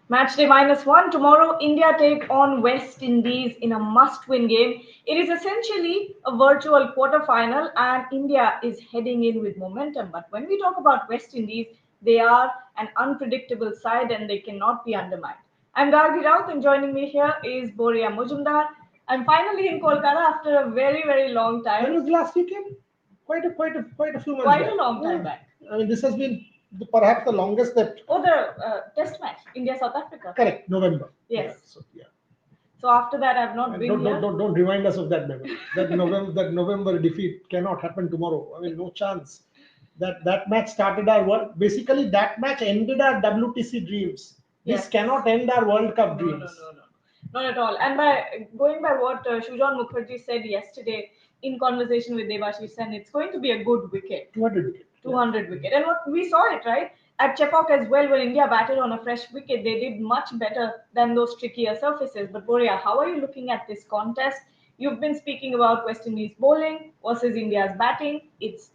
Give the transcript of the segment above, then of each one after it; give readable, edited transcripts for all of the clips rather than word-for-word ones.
Match day -1. Tomorrow, India take on West Indies in a must-win game. It is essentially a virtual quarter-final, and India is heading in with momentum. But when we talk about West Indies, they are an unpredictable side and they cannot be undermined. I'm Gargi Raut, and joining me here is Boria Mujumdar. I'm finally in Kolkata after a very, very long time. When was the last weekend? Quite a few months Quite back. a long time back. I mean, this has been perhaps the longest that. Oh, the test match, India-South Africa. Correct, November. Yes. Yeah. So after that, I've not been Don't, here. don't remind us of that memory. That November defeat cannot happen tomorrow. I mean, no chance. That match started our world. Basically, that match ended our WTC dreams. This Yes. cannot end our World Cup No, dreams. no. Not at all. And by going by what Shujan Mukherjee said yesterday in conversation with Devashish Sen, it's going to be a good wicket. 200 wicket. 200 wicket. And what we saw it, right? At Chepauk as well, when India batted on a fresh wicket, they did much better than those trickier surfaces. But Boria, how are you looking at this contest? You've been speaking about West Indies bowling versus India's batting.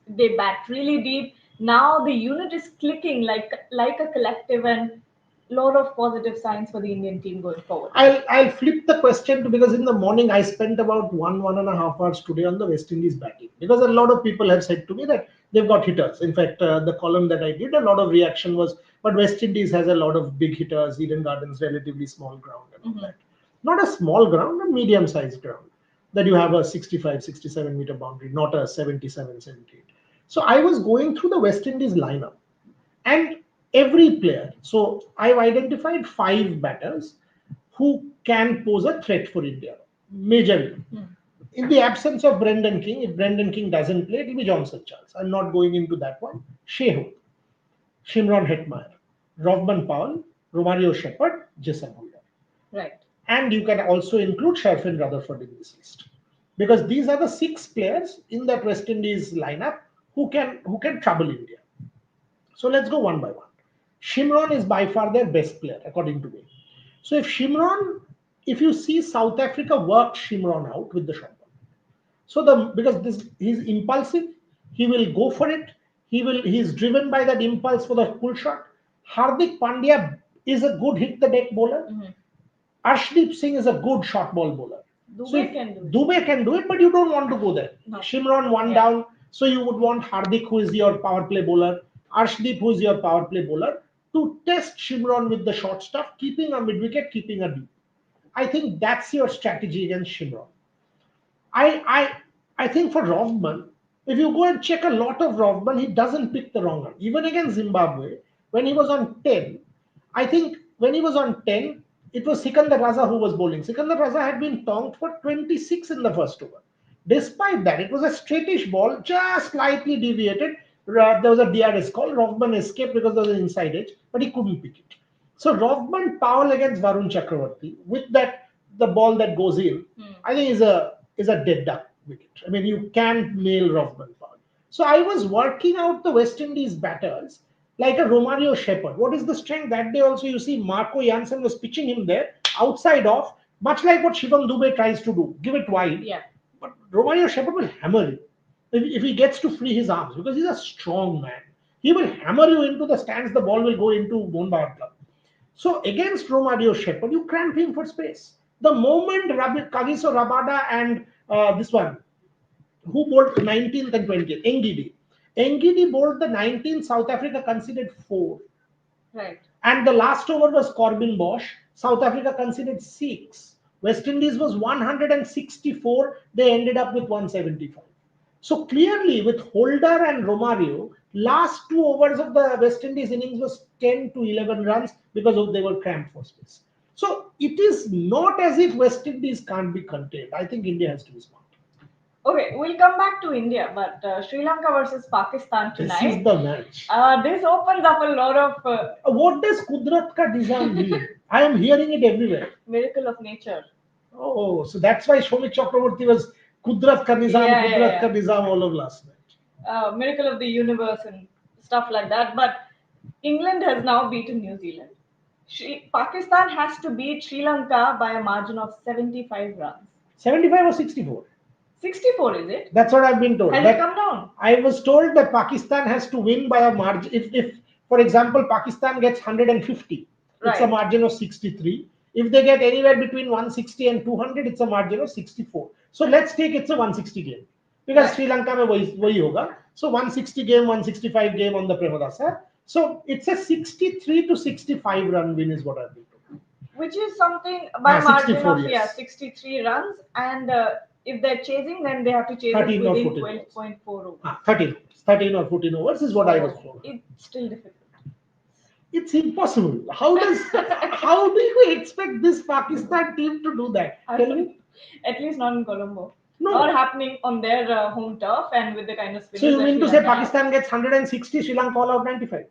They bat really deep. Now the unit is clicking like a collective, and lot of positive signs for the Indian team going forward. I'll flip the question to, because in the morning I spent about 1.5 hours today on the West Indies batting, because a lot of people have said to me that they've got hitters. In fact, the column that I did, a lot of reaction was, but West Indies has a lot of big hitters. Eden Gardens, relatively small ground and all that. Not a small ground, a medium-sized ground, that you have a 65, 67 meter boundary, not a 77, 78. So I was going through the West Indies lineup, and every player. So I've identified 5 batters who can pose a threat for India, majorly. In the absence of Brendan King, if Brendan King doesn't play, it will be Johnson Charles. I'm not going into that one. Shehu, Shimron Hetmeyer, Rovman Powell, Romario Shepherd, Jason Holder. Right. And you can also include Sharfin Rutherford in this list, because these are the 6 players in that West Indies lineup who can trouble India. So let's go one by one. Shimron is by far their best player, according to me. So if you see South Africa work Shimron out with the shot ball. So because he's impulsive, he will go for it. He's driven by that impulse for the pull shot. Hardik Pandya is a good hit the deck bowler. Arshdeep Singh is a good short ball bowler. Dubey can do it, but you don't want to go there. No. Shimron one down, so you would want Hardik, who is your power play bowler, Arshdeep, who is your power play bowler, to test Shimron with the short stuff, keeping a mid wicket, keeping a deep. I think that's your strategy against Shimron. I think for Rovman, if you go and check a lot of Rovman, he doesn't pick the wrong one. Even against Zimbabwe, when he was on 10, I think when he was on 10, it was Sikandar Raza who was bowling. Sikandar Raza had been tonked for 26 in the first over. Despite that, it was a straightish ball, just slightly deviated. There was a DRS call. Rovman escaped because there was an inside edge, but he couldn't pick it. So Rovman Powell against Varun Chakravarti with the ball that goes in, I think is a dead duck wicket. I mean, you can't nail Rovman Powell. So I was working out the West Indies batters like a Romario Shepherd. What is the strength? That day also you see Marco Jansen was pitching him there, outside off, much like what Shivam Dubey tries to do. Give it wide. Yeah. But Romario Shepherd will hammer you if he gets to free his arms, because he's a strong man. He will hammer you into the stands. The ball will go into Mohun Bagan Club. So against Romario Shepherd, you cramp him for space. The moment Kagiso Rabada and this one, who bowled 19th and 20th, Ngidi bowled the 19th, South Africa conceded 4. Right. And the last over was Corbin Bosch. South Africa conceded 6. West Indies was 164. They ended up with 175. So clearly, with Holder and Romario, last 2 overs of the West Indies innings was 10 to 11 runs because they were cramped for space. So it is not as if West Indies can't be contained. I think India has to be smart. Okay, we'll come back to India, but Sri Lanka versus Pakistan tonight. This is the match. This opens up a lot of... what does Kudrat ka nizam mean? I am hearing it everywhere. Miracle of nature. Oh, so that's why Shomik Chakraborty was Kudrat ka nizam, ka nizam all of last night. Miracle of the universe and stuff like that. But England has now beaten New Zealand. Pakistan has to beat Sri Lanka by a margin of 75 runs. 75 or 64? 64, is it? That's what I've been told. Has it come down? I was told that Pakistan has to win by a margin. If for example, Pakistan gets 150, it's a margin of 63. If they get anywhere between 160 and 200, it's a margin of 64. So let's take it's a 160 game because Sri Lanka mein wahi hoga. So 160 game, 165 game on the Premadasa. So it's a 63 to 65 run win is what I've been told. Which is something by margin 64, of yes. 63 runs, and if they're chasing, then they have to chase 13 it or within 14 overs. 12.4 overs. 13 or 14 overs is what I was told. It's still difficult. It's impossible. How do you expect this Pakistan team to do that? Tell me. At least not in Colombo. No. Not happening on their home turf and with the kind of spinners. So you that mean Sri to say Lanka has. Pakistan gets 160, Sri Lanka all out 95?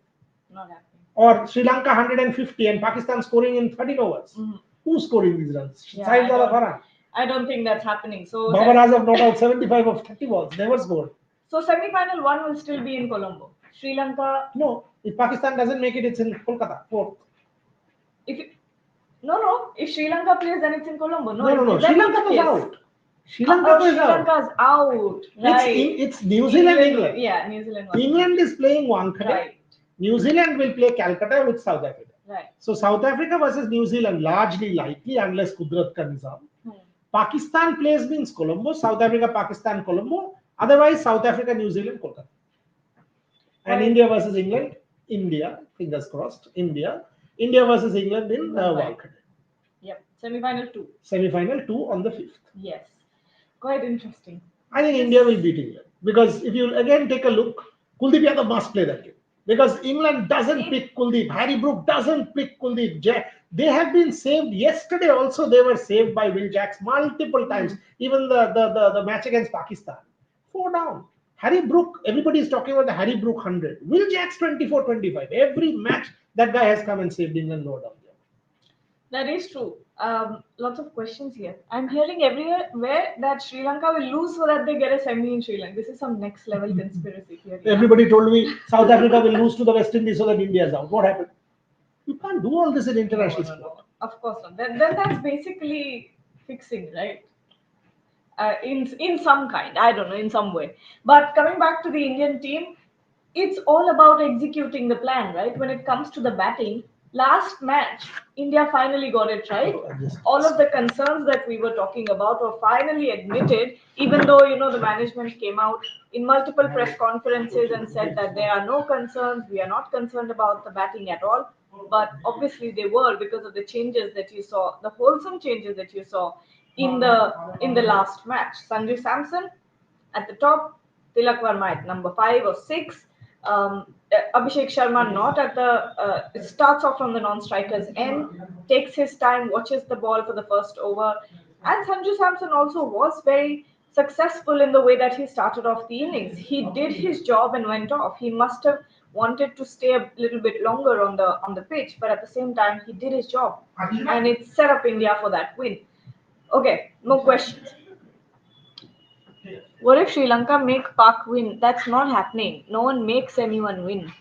Not happening. Or Sri Lanka 150 and Pakistan scoring in 13 overs? Mhm. Who's scoring these runs? Yeah, Saeed Zada Farhan. I don't think that's happening. So Babar Azam not out 75 of 30 balls, never scored. So semi-final 1 will still be in Colombo. Sri Lanka. No, if Pakistan doesn't make it, it's in Kolkata, 4th. No. If Sri Lanka plays, then it's in Colombo. No. Sri Lanka was out. Sri Lanka was Sri out. Lanka's out. Right. It's New Zealand, England. Yeah, New Zealand. England is playing Wankhede. Right. New Zealand will play Calcutta with South Africa. Right. So South Africa versus New Zealand largely likely unless Kudrat ka nizam. Pakistan plays means Colombo, South Africa, Pakistan, Colombo. Otherwise, South Africa, New Zealand, Kolkata. And India versus England, India, fingers crossed, India versus England in Wankhede. Yep, semi-final 2. Semi-final 2 on the 5th. Yes, quite interesting. I think India will beat England because if you again take a look, Kuldeep Yadav must play that game because England doesn't pick Kuldeep. Harry Brook doesn't pick Kuldeep. They have been saved. Yesterday also they were saved by Will Jacks multiple times. Even the match against Pakistan. 4 down. Harry Brook, everybody is talking about the Harry Brook 100. Will Jacks 24-25. Every match that guy has come and saved England, no doubt. That is true. Lots of questions here. I'm hearing everywhere that Sri Lanka will lose so that they get a semi in Sri Lanka. This is some next level conspiracy theory. Everybody told me South Africa will lose to the West Indies so that India is out. What happened? You can't do all this in international sport. No. Of course not. Then that's basically fixing, right? In some kind, I don't know, in some way. But coming back to the Indian team, it's all about executing the plan, right? When it comes to the batting, last match, India finally got it right. All of the concerns that we were talking about were finally admitted, even though, the management came out in multiple press conferences and said that there are no concerns, we are not concerned about the batting at all. But obviously they were because of the changes that you saw, the wholesome changes that you saw in the last match. Sanju Samson at the top, Tilak Verma at number 5 or 6. Abhishek Sharma not at the starts off from the non-strikers end, takes his time, watches the ball for the first over, and Sanju Samson also was very successful in the way that he started off the innings. He did his job and went off. He must have wanted to stay a little bit longer on the pitch, but at the same time he did his job, and it set up India for that win. Okay, no questions. What if Sri Lanka make Pak win? That's not happening. No one makes anyone win.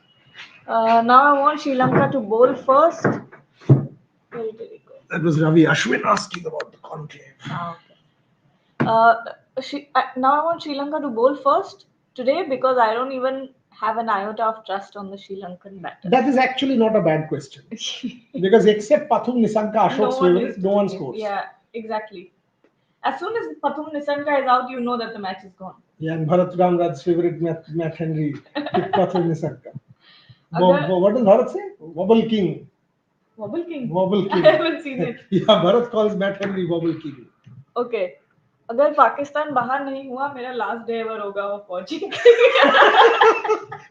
Now I want Sri Lanka to bowl first. Where did it go? That was Ravi Ashwin asking about the conclave. Okay. Now I want Sri Lanka to bowl first today because I don't even have an iota of trust on the Sri Lankan batter. That is actually not a bad question. Because except Pathum Nissanka, Ashok's favorite, no one scores. Yeah, exactly. As soon as Pathum Nissanka is out, you know that the match is gone. Yeah, and Bharat Ramraj's favorite Matt Henry, Pathum Nissanka. What does Bharat say? Wobble King. Wobble King? Wobble King. I haven't seen it. Yeah, Bharat calls Matt Henry Wobble King. Okay. अगर पाकिस्तान बाहर नहीं हुआ मेरा last day ever होगा वो फौजी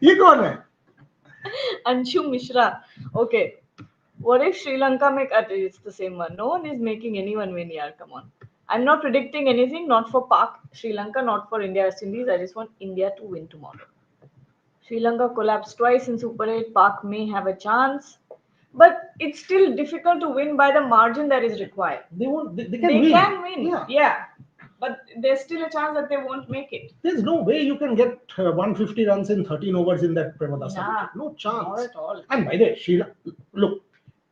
ये कौन है Anshu Mishra okay what if Sri Lanka make it's the same one no one is making anyone win yaar come on I'm not predicting anything not for Pak Sri Lanka not for India West Indies I just want India to win tomorrow Sri Lanka collapsed twice in Super 8 Pak may have a chance but it's still difficult to win by the margin that is required they can win yeah. But there's still a chance that they won't make it. There's no way you can get 150 runs in 13 overs in that Premadasa. Nah, no chance. Not at all. And by the way,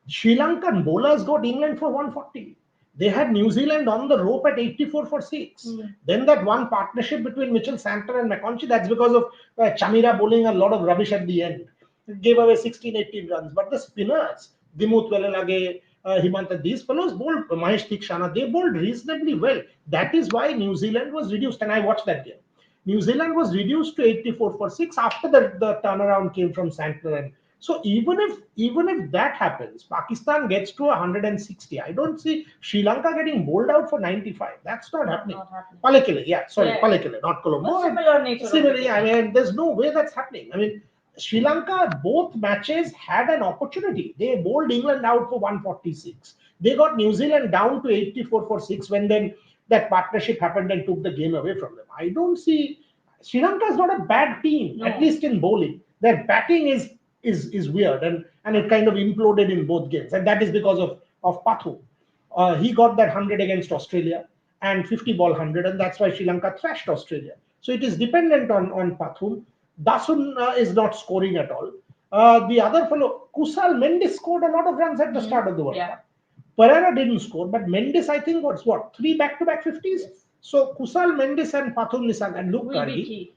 Sri Lankan bowlers got England for 140. They had New Zealand on the rope at 84 for 6. Then that one partnership between Mitchell Santer and McConchy, that's because of Chamira bowling a lot of rubbish at the end. It gave away 16, 18 runs. But the spinners, Dimut Welelage, Himanta, these fellows bowled, Mahesh Tikshana, they bowled reasonably well. That is why New Zealand was reduced, and I watched that game. New Zealand was reduced to 84 for 6 after the turnaround came from Santner. And so even if that happens, Pakistan gets to 160. I don't see Sri Lanka getting bowled out for 95. That's not happening. Not happening. Palekele, yeah, sorry, Yeah. Palekele, not Colombo. But similar nature of Similarly, cricket. I mean, there's no way that's happening. I mean, Sri Lanka, both matches had an opportunity. They bowled England out for 146. They got New Zealand down to 84 for 6 when then that partnership happened and took the game away from them. I don't see Sri Lanka is not a bad team, No. at least in bowling. Their batting is weird and it kind of imploded in both games. And that is because of Pathu. He got that 100 against Australia and 50 ball 100, and that's why Sri Lanka thrashed Australia. So it is dependent on Pathum. Dasun is not scoring at all. The other fellow, Kusal Mendis, scored a lot of runs at the start of the World Cup. Pereira didn't score, but Mendis, I think, was what, 3 back-to-back 50s? Yes. So Kusal Mendis and Pathum Nissan. And look, Will be Kargi, key.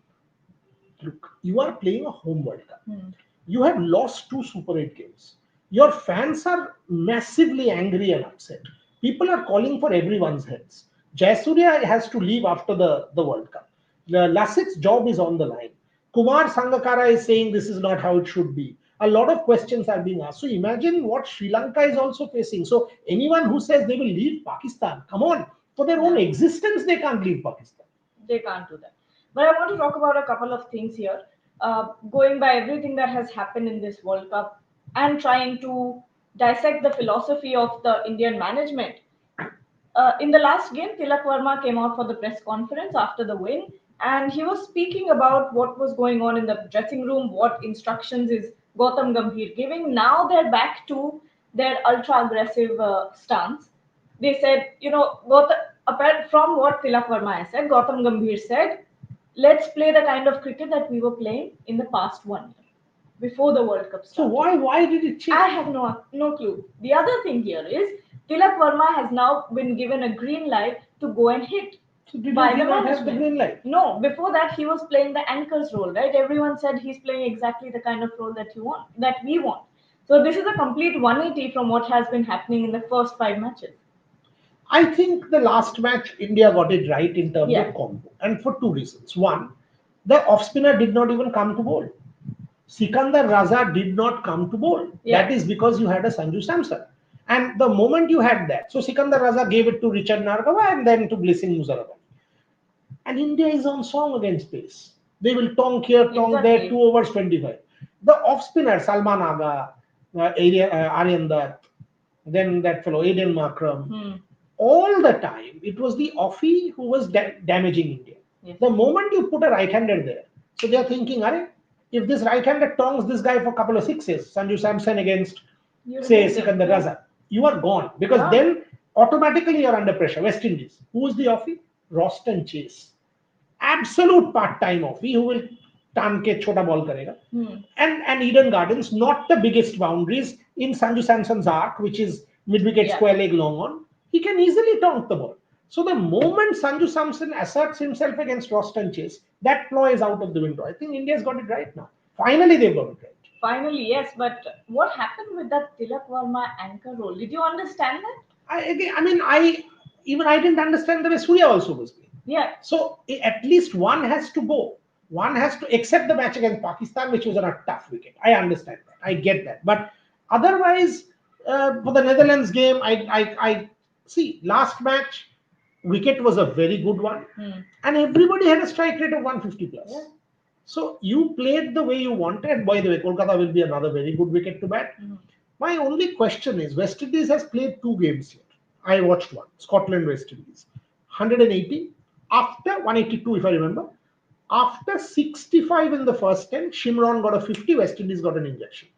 look, you are playing a home World Cup. Hmm. You have lost 2 Super 8 games. Your fans are massively angry and upset. People are calling for everyone's heads. Jayasuriya has to leave after the World Cup. Lasit's job is on the line. Kumar Sangakkara is saying this is not how it should be. A lot of questions are being asked. So imagine what Sri Lanka is also facing. So anyone who says they will leave Pakistan, come on, for their own existence, they can't leave Pakistan. They can't do that. But I want to talk about a couple of things here. Going by everything that has happened in this World Cup and trying to dissect the philosophy of the Indian management. In the last game, Tilak Verma came out for the press conference after the win, and he was speaking about what was going on in the dressing room, what instructions is Gautam Gambhir giving. Now they're back to their ultra aggressive stance. They said, apart from what Tilak Verma has said, Gautam Gambhir said, let's play the kind of cricket that we were playing in the past 1 year before the World Cup So started. why did it change? I have no clue. The other thing here is Tilak Verma has now been given a green light to go and hit So did by he the not have the management. green light? No, before that he was playing the anchor's role, right? Everyone said he's playing exactly the kind of role that you want, that we want. So this is a complete 180 from what has been happening in the first 5 matches. I think the last match India got it right in terms Yeah. of combo, and for 2 reasons. One, the off spinner did not even come to bowl. Sikandar Raza did not come to bowl. Yeah. That is because you had a Sanju Samson. And the moment you had that, so Sikandar Raza gave it to Richard Nargava and then to Blessing Muzarabani. And India is on song against pace. They will tonk here, tonk there, Exactly. 2 overs 25. The off spinner, Salman Aga, Aryan Dutt, then that fellow, Aiden Markram, all the time, it was the offie who was damaging India. Yes. The moment you put a right-hander there, so they are thinking, Are, if this right-hander tongs this guy for a couple of sixes, Sanju Samson against, You say, remove them. Sikandar Yeah. Raza, you are gone. Because Yeah. then automatically you're under pressure. West Indies. Who is the offie? Roston Chase. Absolute part-time offie who will tan ke chota ball karega. And Eden Gardens, not the biggest boundaries in Sanju Samson's arc, which is mid-wicket Yeah. square leg long on. He can easily tonk the ball. So the moment Sanju Samson asserts himself against Roston Chase, that flaw is out of the window. I think India's got it right now. Finally, they've got it right. Finally, yes, but what happened with that Tilak Verma anchor role? Did you understand that? I didn't understand the way Surya also was playing. Yeah. So at least one has to go. One has to accept the match against Pakistan, which was on a tough wicket. I understand that. I get that. But otherwise, for the Netherlands game, I see last match, wicket was a very good one, and everybody had a strike rate of 150 plus. Yeah. So you played the way you wanted. By the way, Kolkata will be another very good wicket to bat. My only question is, West Indies has played 2 games here. I watched one, Scotland West Indies, 180 after 182 if I remember. After 65 in the first 10, Shimron got a 50, West Indies got an injection.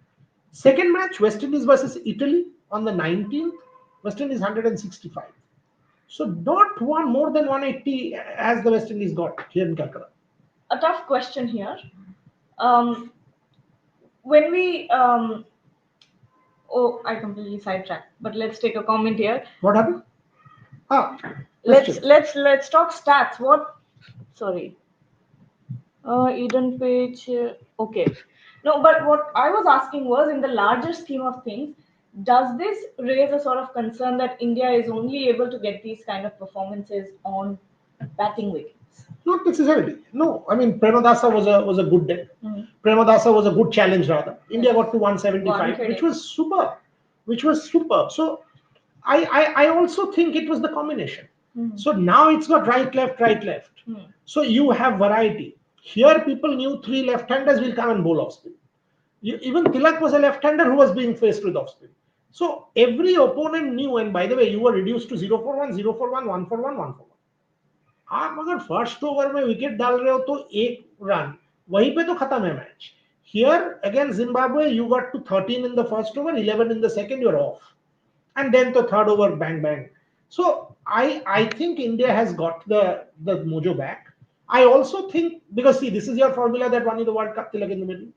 Second match, West Indies versus Italy on the 19th, West Indies 165. So not one more than 180 as the West Indies got here in Calcutta. A tough question here. When we I completely sidetracked, but let's take a comment here. What happened? Let's Question. let's talk stats. What? Sorry. Eden page. Okay. No, but what I was asking was, in the larger scheme of things, Does this raise a sort of concern that India is only able to get these kind of performances on batting wickets? Not necessarily. No, I mean Premadasa was a good deck. Mm. Premadasa was a good challenge rather. India Yes. got to 175, One which critic. was superb. Which was superb. So I also think it was the combination. Mm. So now it's got right, left, right, left. Mm. So you have variety. Here people knew three left-handers will come and bowl off spin. Even Tilak was a left-hander who was being faced with off spin. So every opponent knew, and by the way, you were reduced to 0 for 1, 0 for 1, 1 for 1, 1 for 1. आप अगर first over में wicket डाल रहे हो तो एक run वहीं पे तो खत्म है match. Here against Zimbabwe, you got to 13 in the first over, 11 in the second, you're off. And then the third over, bang, bang. So I think India has got the mojo back. I also think, because see, this is your formula that won you the World Cup, Tilak in the middle.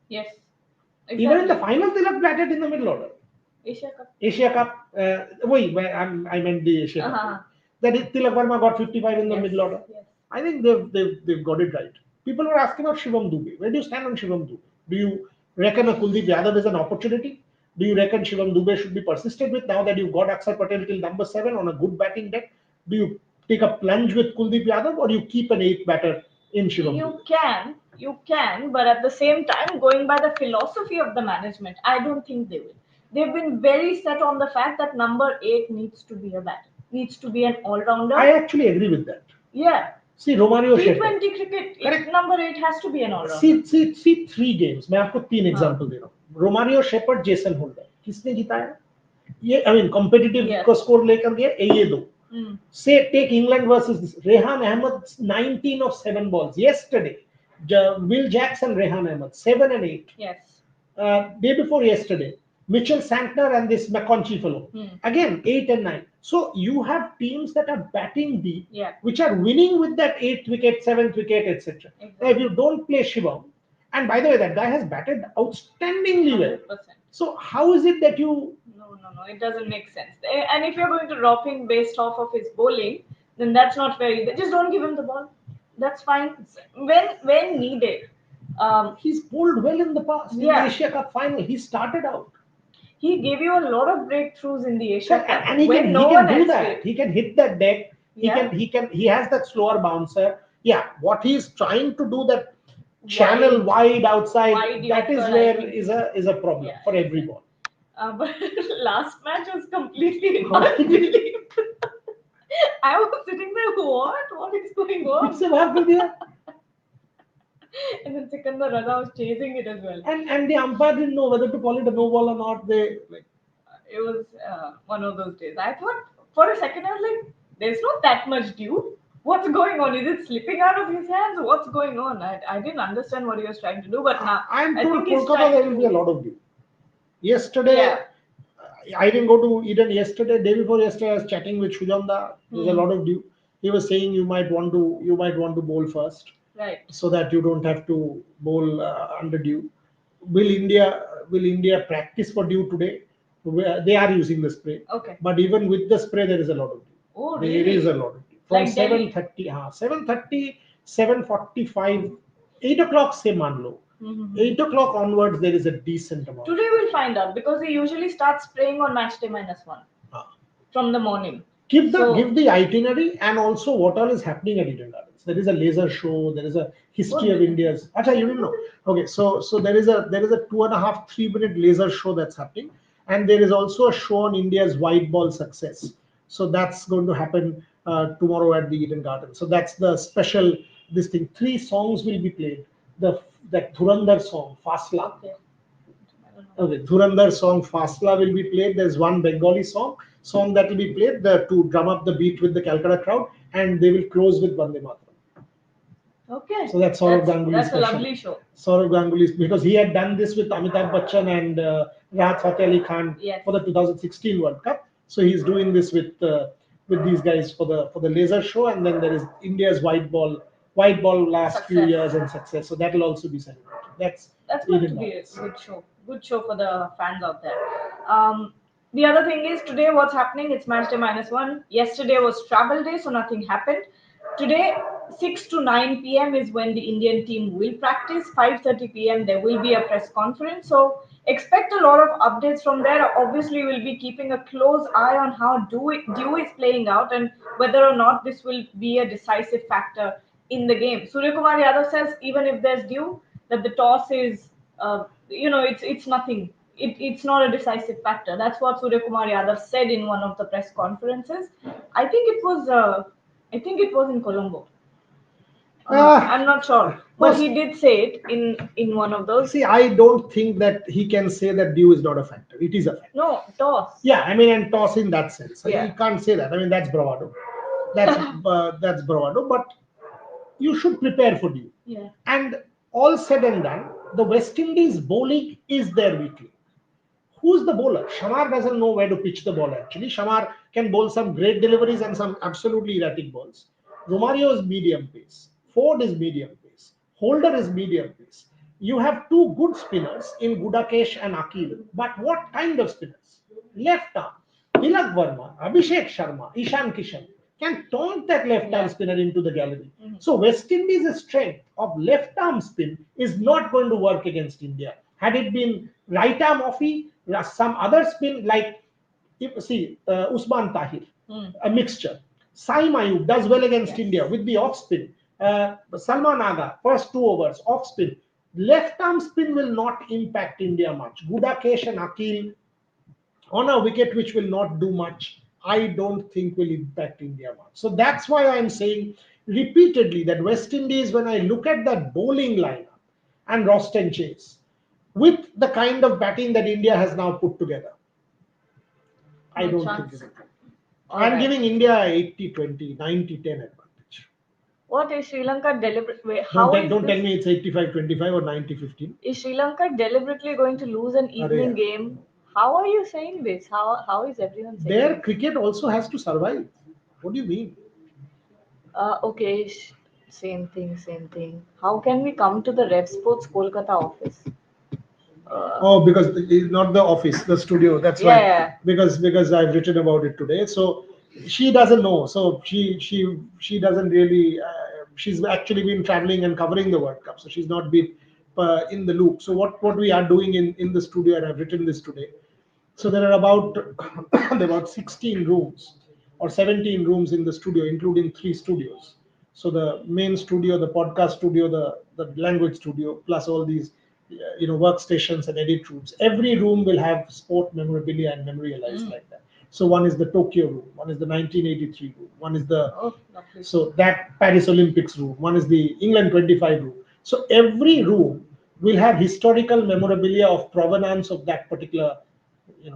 Yes. Even in the Exactly. final, Tilak batted in the middle order. Asia Cup. Asia Cup, I meant the Asia Cup. Uh-huh. That Tilak Verma got 55 in the Yes. middle order. Yes. I think they've got it right. People were asking about Shivam Dube. Where do you stand on Shivam Dube? Do you reckon a Kuldeep Yadav is an opportunity? Do you reckon Shivam Dube should be persisted with now that you've got Akshar Patel till number 7 on a good batting deck? Do you take a plunge with Kuldeep Yadav, or do you keep an 8th batter in Shivam Dube? You can, but at the same time, going by the philosophy of the management, I don't think they will. They've been very set on the fact that number 8 needs to be a batter, needs to be an all-rounder. I actually agree with that. Yeah. See, Romario Shepherd. T20 cricket, Correct. number 8 has to be an all-rounder. See 3 games. मैं आपको 3 example दे रहा हूँ. Romario Shepherd, Jason Holder. किसने जिताया? ये I mean competitive Yes. को score लेकर गए ये दो. Say take England versus this. Rehan Ahmed 19 of 7 balls yesterday. Will Jackson, Rehan Ahmed 7 and 8. Yes. Day before yesterday, Mitchell Santner and this McConchy fellow again 8 and 9. So you have teams that are batting deep, which are winning with that 8th wicket, 7th wicket, etc. Exactly. Now, if you don't play Shivam, and by the way, that guy has batted outstandingly well. 100%. So how is it that you? No, it doesn't make sense. And if you're going to drop him based off of his bowling, then that's not fair either. Just don't give him the ball. That's fine. When needed. He's bowled well in the past. In the Asia Cup final, he started out. He gave you a lot of breakthroughs in the Asia Cup, and he can do that. He can hit that deck. He has that slower bouncer. Yeah, what he's trying to do, that channel wide outside, that is where is a problem for every ball. But last match was completely unbelievable. I was sitting there, what is going on? And then Sikandar Raza was chasing it as well. And the umpire didn't know whether to call it a no ball or not. It was one of those days. I thought for a second, I was like, there's not that much dew. What's going on? Is it slipping out of his hands? What's going on? I didn't understand what he was trying to do, but now I'm told Kolkata there will be a lot of dew. Yesterday, I didn't go to Eden yesterday. Day before yesterday, I was chatting with Shujanda. There's a lot of dew. He was saying you might want to bowl first, right? So that you don't have to bowl under dew. Will India practice for dew today? They are using the spray. Okay. But even with the spray, there is a lot of dew. Oh, really? There is a lot of dew. From Like 7:30, 7:45, 8 o'clock, say मान लो. 8 o'clock onwards, there is a decent amount. Today we'll find out, because they usually start spraying on match day -1 from the morning. Give the itinerary and also what all is happening at Eden Gardens. There is a laser show. There is a history of India's. Acha, you didn't know? Okay, so there is a 2.5-3 minute laser show that's happening, and there is also a show on India's white ball success. So that's going to happen tomorrow at the Eden Gardens. So that's the special. This thing. 3 songs will be played. That Dhurandhar song, Fasla. Okay, Dhurandhar song, Fasla will be played. There's one Bengali song that will be played to drum up the beat with the Calcutta crowd, and they will close with Vande Mataram. Okay. So that's Saurav Ganguly's That's special. a lovely show. Saurav Ganguly's, because he had done this with Amitabh Bachchan and Rahat Fateh Ali Khan for the 2016 World Cup. So he's doing this with these guys for the laser show, and then there is India's white ball last few years and success. So that will also be celebrated. That's going to be a good show. Good show for the fans out there. The other thing is, today what's happening? It's match day -1. Yesterday was travel day, so nothing happened. Today, 6 to 9 p.m. is when the Indian team will practice. 5:30 p.m. there will be a press conference. So Expect a lot of updates from there. Obviously, we'll be keeping a close eye on how Dew is playing out and whether or not this will be a decisive factor in the game. Surya Kumar Yadav says even if there's Dew, that the toss is, it's nothing. It's not a decisive factor. That's what Surya Kumar Yadav said in one of the press conferences. I think it was, in Colombo. I'm not sure, but First, he did say it in one of those. see, I don't think that he can say that Dew is not a factor. It is a factor. No, toss. Yeah, I mean, and toss in that sense. Yeah. You can't say that. I mean, that's bravado. That's bravado. But you should prepare for Dew. Yeah. And all said and done, the West Indies bowling is their weakling. Who's the bowler? Shamar doesn't know where to pitch the ball actually. Shamar can bowl some great deliveries and some absolutely erratic balls. Romario is medium pace. Ford is medium pace. Holder is medium pace. You have two good spinners in Gudakesh and Akil. But what kind of spinners? Left arm. Tilak Verma, Abhishek Sharma, Ishan Kishan can taunt that left arm spinner into the gallery. So West Indies' strength of left arm spin is not going to work against India. Had it been right arm offie, some other spin like Usman Tahir, a mixture. Sai Mayub does well against India with the off spin. Salman Aga, first 2 overs, off spin. Left arm spin will not impact India much. Gudakesh and Akil on a wicket which will not do much, I don't think will impact India much. So that's why I'm saying repeatedly that West Indies, when I look at that bowling lineup and Roston Chase, with the kind of batting that India has now put together, I don't think it's a problem. I'm giving India 80-20, 90-10 advantage. What is Sri Lanka deliberately? Don't tell me it's 85-25 or 90-15. Is Sri Lanka deliberately going to lose an evening game? How are you saying this? How is everyone saying Their this? cricket also has to survive. What do you mean? Okay, same thing. How can we come to the Rev Sports Kolkata office? Oh, because not the office, the studio. That's Yeah, why. yeah. Because I've written about it today. So she doesn't know. So she doesn't really. She's actually been traveling and covering the World Cup. So she's not been in the loop. So what we are doing in the studio, and I've written this today. So there are about there are about 16 rooms or 17 rooms in the studio, including 3 studios. So the main studio, the podcast studio, the language studio, plus all these workstations and edit rooms. Every room will have sport memorabilia and memorialized like that. So one is the Tokyo room, one is the 1983 room, one is the so that Paris Olympics room, one is the England 25 room. So every room will have historical memorabilia of provenance of that particular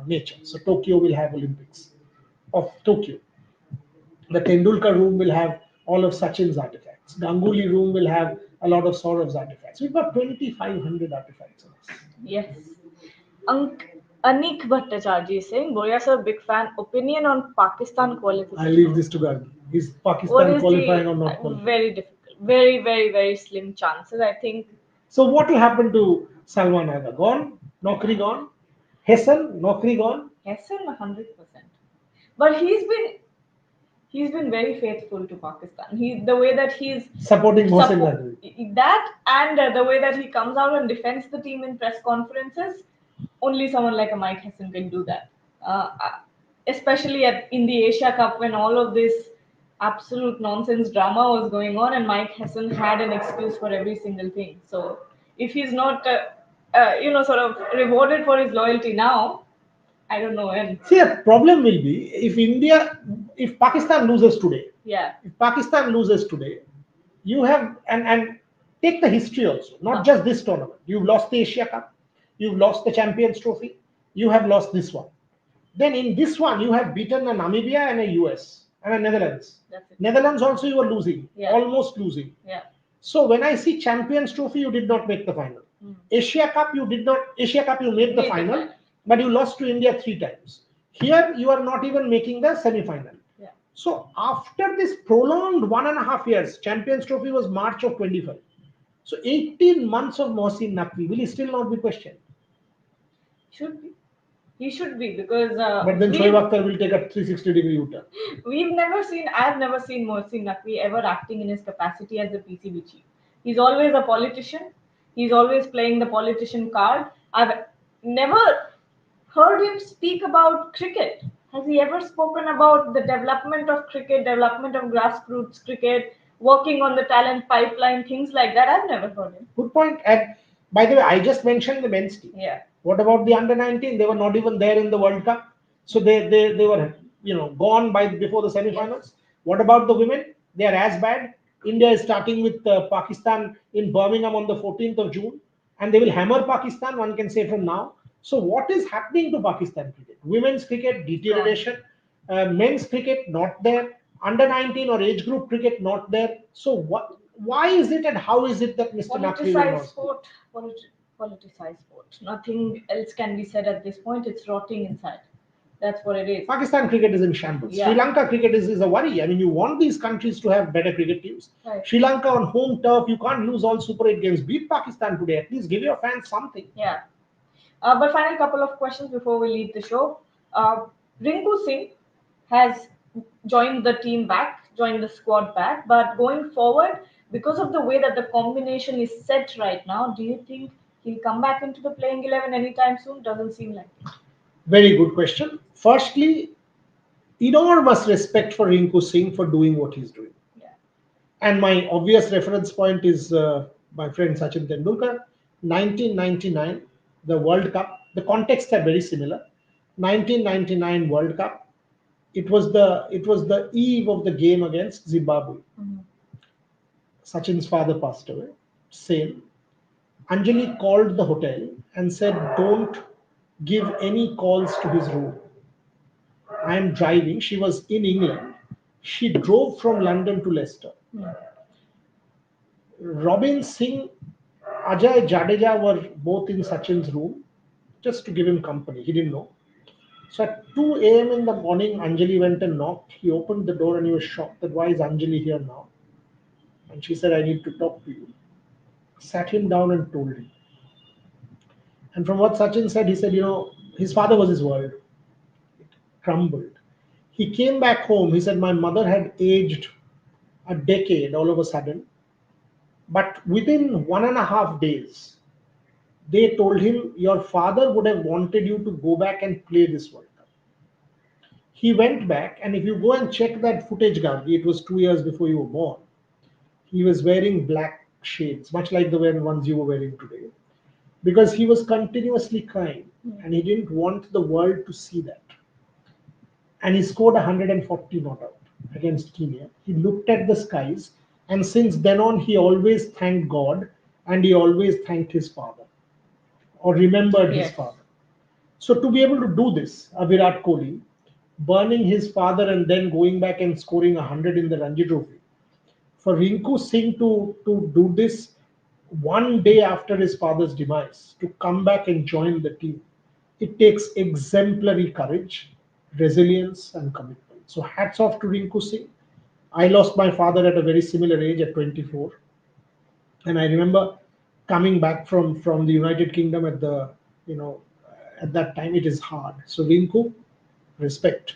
nature. So Tokyo will have Olympics of Tokyo. The Tendulkar room will have all of Sachin's artifacts. Ganguly room will have a lot of Saurav's artifacts. We've got 2,500 artifacts in us. Yes. Anik Bhattacharya is saying, Boria sir, big fan. Opinion on Pakistan qualification. I leave this to Gargi. Is Pakistan qualifying or not qualifying? Very difficult. Very, very, very slim chances, I think. So what will happen to Salman Aga? Gone? Nokri gone? Hassan? Nokri gone? Hassan 100%. But he's been very faithful to Pakistan. The way that he's supporting Mohsen Naqvi. That and the way that he comes out and defends the team in press conferences, only someone like a Mike Hassan can do that. Especially in the Asia Cup when all of this absolute nonsense drama was going on, and Mike Hassan had an excuse for every single thing. So if he's not, sort of rewarded for his loyalty now, I don't know when. See, a problem will be if Pakistan loses today. Yeah. If Pakistan loses today, you have and take the history also, not just this tournament. You've lost the Asia Cup, you've lost the Champions Trophy, you have lost this one. Then in this one, you have beaten a Namibia and a US and a Netherlands. Netherlands also you were losing, almost losing. Yeah. So when I see Champions Trophy, you did not make the final. Asia Cup, you did not. Asia Cup, you made the final, but you lost to India 3 times. Here, you are not even making the semi-final. Yeah. So after this prolonged 1.5 years, Champions Trophy was March of 25. So 18 months of Mohsin Naqvi, will he still not be questioned? Should be. He should be because. But then Shoaib Akhtar will take a 360-degree U-turn. I've never seen Mohsin Naqvi ever acting in his capacity as the PCB chief. He's always a politician. He's always playing the politician card. never heard him speak about cricket. Has he ever spoken about the development of cricket, development of grassroots cricket, working on the talent pipeline, things like that? I've never heard him. Good point. And by the way, I just mentioned the men's team. Yeah. What about the under 19? They were not even there in the World Cup. So they were gone by before the semi-finals. What about the women? They are as bad. India is starting with Pakistan in Birmingham on the 14th of June, and they will hammer Pakistan. One can say from now. So what is happening to Pakistan cricket? Women's cricket deterioration, men's cricket not there, under 19 or age group cricket not there. So what? Why is it and how is it that Mr. Naqvi will Politicized not speak? sport. Politicized sport. Nothing else can be said at this point. It's rotting inside. That's what it is. Pakistan cricket is in shambles. Yeah. Sri Lanka cricket is a worry. I mean, you want these countries to have better cricket teams. Right. Sri Lanka on home turf, you can't lose all Super 8 games. Beat Pakistan today. At least give your fans something. Yeah. But final couple of questions before we leave the show. Rinku Singh has joined the team back, joined the squad back, but going forward, because of the way that the combination is set right now, do you think he'll come back into the playing 11 anytime soon? Doesn't seem like it. Very good question. Firstly, enormous respect for Rinku Singh for doing what he's doing. Yeah. And my obvious reference point is my friend Sachin Tendulkar, 1999, the World Cup. The contexts are very similar. 1999 World Cup. It was the eve of the game against Zimbabwe. Mhm. Sachin's father passed away. Same. Anjali called the hotel and said, "Don't give any calls to his room. I am driving." She was in England. She drove from London to Leicester. Hmm. Robin Singh, Ajay Jadeja were both in Sachin's room just to give him company. He didn't know. So at 2 a.m. in the morning, Anjali went and knocked. He opened the door and he was shocked that why is Anjali here now? And she said, "I need to talk to you." Sat him down and told him. And from what Sachin said, he said, his father was his world. It crumbled. He came back home. He said, "My mother had aged a decade all of a sudden. But within 1.5 days, they told him, your father would have wanted you to go back and play this World Cup." He went back, and if you go and check that footage, Gargi, it was 2 years before you were born. He was wearing black shades, much like the ones you were wearing today, because he was continuously crying and he didn't want the world to see that. And he scored 140 not out against Kenya. He looked at the skies, and since then on, he always thanked God and he always thanked his father or remembered his Yes. father. So to be able to do this, a Virat Kohli burning his father and then going back and scoring 100 in the Ranji Trophy, for Rinku Singh to do this one day after his father's demise, to come back and join the team, it takes exemplary courage, resilience, and commitment. So hats off to Rinku Singh. I lost my father at a very similar age at 24, and I remember coming back from the United Kingdom at the you know at that time. It is hard. So Rinku, respect.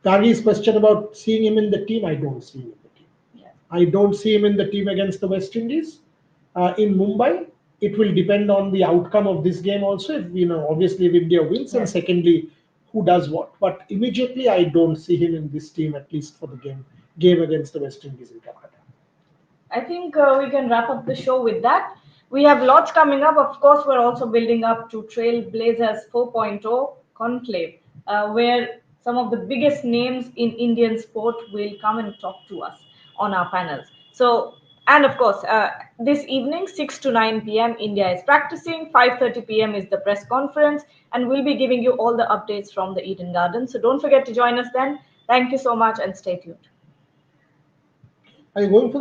Kagi's question about seeing him in the team, I don't see him in the team. Yeah. I don't see him in the team against the West Indies. In Mumbai, it will depend on the outcome of this game also. If obviously if India wins, and Yes. secondly, who does what. But immediately, I don't see him in this team, at least for the game against the West Indies in Calcutta. I think we can wrap up the show with that. We have lots coming up. Of course, we're also building up to Trailblazers 4.0 Conclave, where some of the biggest names in Indian sport will come and talk to us on our panels. So, and of course, this evening, 6 to 9 p.m., India is practicing. 5:30 p.m. is the press conference, and we'll be giving you all the updates from the Eden Garden. So don't forget to join us then. Thank you so much, and stay tuned. Are you going for the